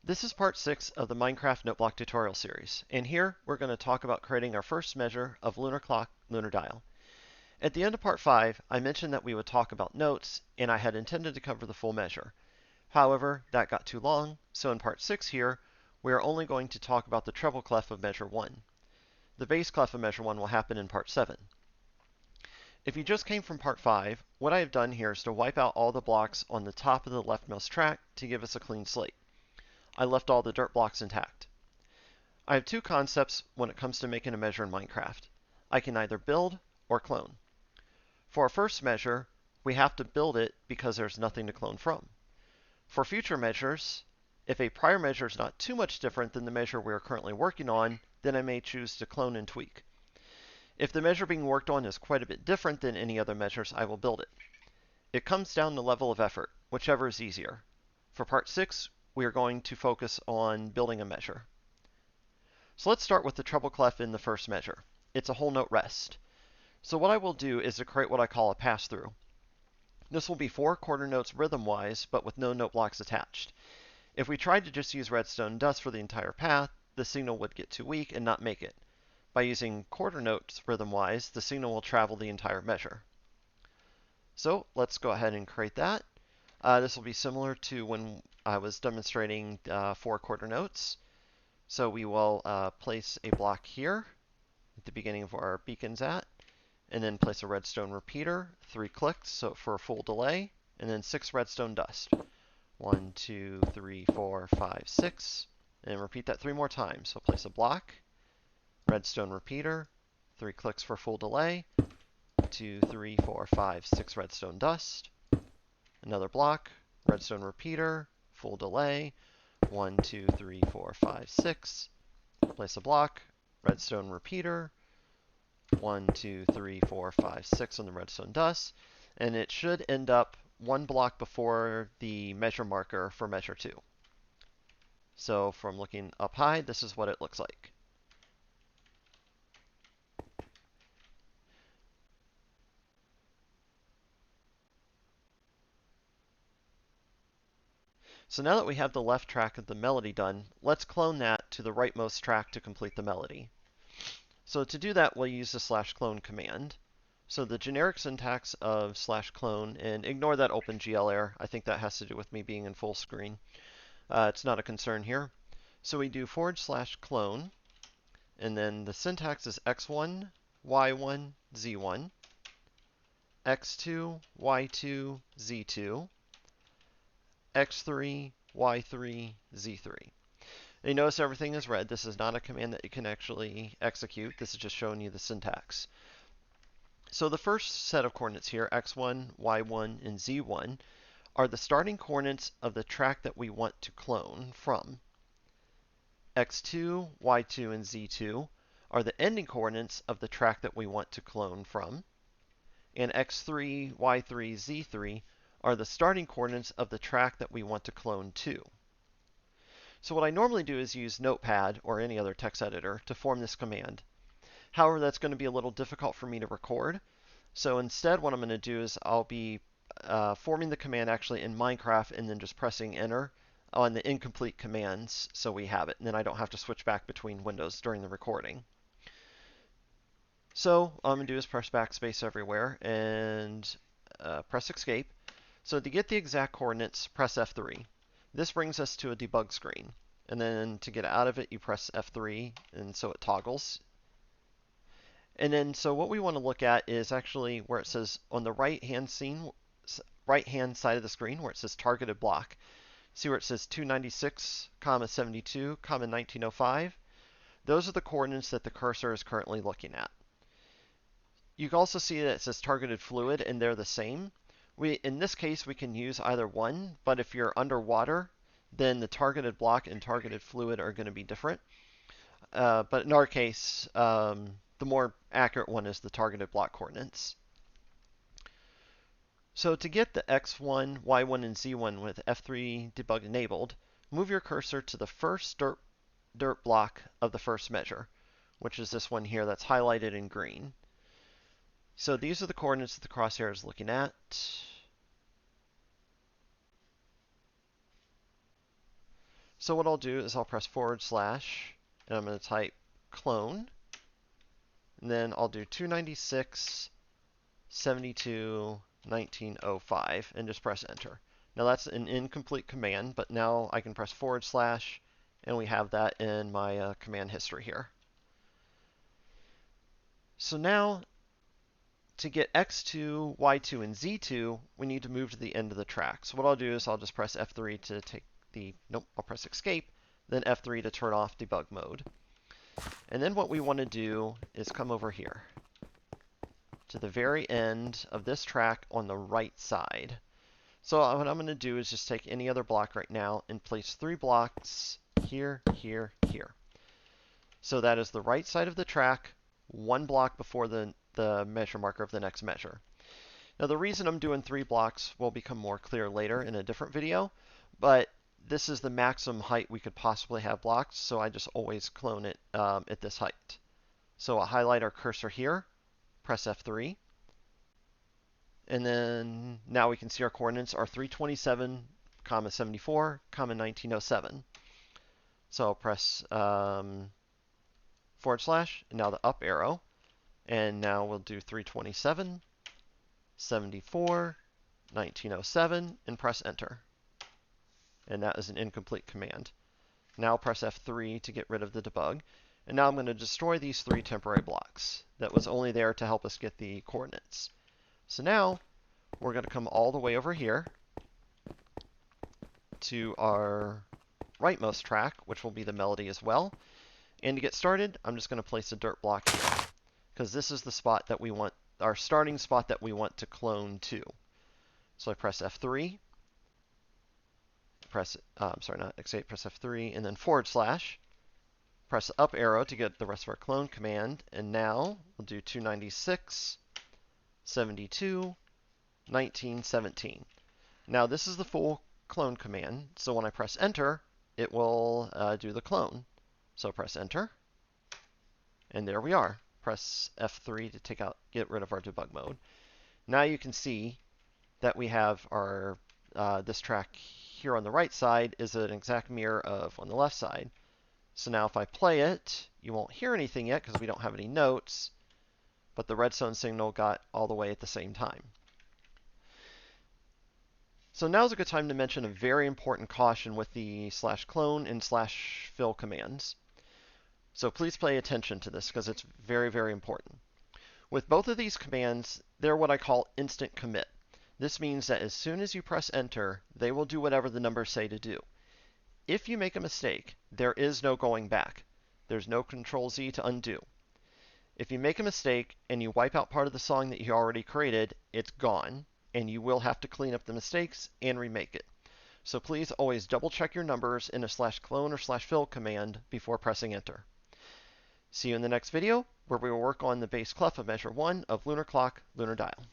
This is part 6 of the Minecraft Noteblock tutorial series, and here we're going to talk about creating our first measure of Lunar Clock, Lunar Dial. At the end of part 5, I mentioned that we would talk about notes, and I had intended to cover the full measure. However, that got too long, so in part 6 here, we are only going to talk about the treble clef of measure 1. The bass clef of measure 1 will happen in part 7. If you just came from part 5, what I have done here is to wipe out all the blocks on the top of the leftmost track to give us a clean slate. I left all the dirt blocks intact. I have two concepts when it comes to making a measure in Minecraft. I can either build or clone. For our first measure, we have to build it because there's nothing to clone from. For future measures, if a prior measure is not too much different than the measure we are currently working on, then I may choose to clone and tweak. If the measure being worked on is quite a bit different than any other measures, I will build it. It comes down to level of effort, whichever is easier. For part 6, we are going to focus on building a measure. So let's start with the treble clef in the first measure. It's a whole note rest. So what I will do is to create what I call a pass-through. This will be 4 quarter notes rhythm-wise, but with no note blocks attached. If we tried to just use redstone dust for the entire path, the signal would get too weak and not make it. By using quarter notes rhythm-wise, the signal will travel the entire measure. So let's go ahead and create that. This will be similar to when I was demonstrating 4 quarter notes. So we will place a block here at the beginning of where our beacon's at, and then place a redstone repeater, 3 clicks so for a full delay, and then 6 redstone dust. 1, 2, 3, 4, 5, 6, and repeat that 3 more times. So place a block, redstone repeater, 3 clicks for full delay, 2, 3, 4, 5, 6 redstone dust, another block, redstone repeater, full delay, 1, 2, 3, 4, 5, 6, place a block, redstone repeater, 1, 2, 3, 4, 5, 6 on the redstone dust, and it should end up 1 block before the measure marker for measure 2. So from looking up high, this is what it looks like. So now that we have the left track of the melody done, let's clone that to the rightmost track to complete the melody. So to do that, we'll use the /clone command. So the generic syntax of /clone, and ignore that OpenGL error. I think that has to do with me being in full screen. It's not a concern here. So we do /clone, and then the syntax is x1, y1, z1, x2, y2, z2, x3, y3, z3. And you notice everything is red. This is not a command that you can actually execute. This is just showing you the syntax. So the first set of coordinates here, x1, y1, and z1, are the starting coordinates of the track that we want to clone from. x2, y2, and z2 are the ending coordinates of the track that we want to clone from. And x3, y3, z3 are the starting coordinates of the track that we want to clone to. So what I normally do is use Notepad or any other text editor to form this command. However, that's going to be a little difficult for me to record. So instead, what I'm going to do is I'll be forming the command actually in Minecraft and then just pressing enter on the incomplete commands so we have it. And then I don't have to switch back between windows during the recording. So all I'm going to do is press backspace everywhere and press escape. So to get the exact coordinates, press F3. This brings us to a debug screen. And then to get out of it, you press F3, and so it toggles. And then, so what we want to look at is actually where it says on the right-hand side of the screen, where it says targeted block. See where it says 296, 72, 1905? Those are the coordinates that the cursor is currently looking at. You can also see that it says targeted fluid, and they're the same. In this case, we can use either one, but if you're underwater, then the targeted block and targeted fluid are going to be different. But in our case, the more accurate one is the targeted block coordinates. So to get the x1, y1, and z1 with F3 debug enabled, move your cursor to the first dirt block of the first measure, which is this one here that's highlighted in green. So these are the coordinates that the crosshair is looking at. So what I'll do is I'll press / and I'm going to type clone, and then I'll do 296.72.1905 and just press enter. Now that's an incomplete command, but now I can press / and we have that in my command history here. So now to get X2, Y2, and Z2, we need to move to the end of the track. So what I'll do is I'll just press F3 to take I'll press escape, then F3 to turn off debug mode. And then what we want to do is come over here to the very end of this track on the right side. So what I'm going to do is just take any other block right now and place 3 blocks here, here, here. So that is the right side of the track, 1 block before the measure marker of the next measure. Now the reason I'm doing 3 blocks will become more clear later in a different video, but this is the maximum height we could possibly have blocked, so I just always clone it at this height. So I'll highlight our cursor here, press F3, and then now we can see our coordinates are 327, 74, 1907. So I'll press / and now the up arrow, and now we'll do 327, 74, 1907, and press enter. And that is an incomplete command. Now press F3 to get rid of the debug. And now I'm going to destroy these 3 temporary blocks that was only there to help us get the coordinates. So now we're going to come all the way over here to our rightmost track, which will be the melody as well. And to get started, I'm just going to place a dirt block here, because this is the spot that we want, our starting spot that we want to clone to. So I press F3, press F3, and then / press the up arrow to get the rest of our clone command, and now we'll do 296.72.1917. Now this is the full clone command, so when I press enter, it will do the clone. So press enter, and there we are. Press F3 to get rid of our debug mode. Now you can see that we have our this track here on the right side is an exact mirror of on the left side. So now if I play it, you won't hear anything yet because we don't have any notes, but the redstone signal got all the way at the same time. So now's a good time to mention a very important caution with the /clone and /fill commands. So please pay attention to this because it's very, very important. With both of these commands, they're what I call instant commit. This means that as soon as you press enter, they will do whatever the numbers say to do. If you make a mistake, there is no going back. There's no Control-Z to undo. If you make a mistake and you wipe out part of the song that you already created, it's gone, and you will have to clean up the mistakes and remake it. So please always double check your numbers in a /clone or /fill command before pressing enter. See you in the next video, where we will work on the bass clef of measure 1 of Lunar Clock, Lunar Dial.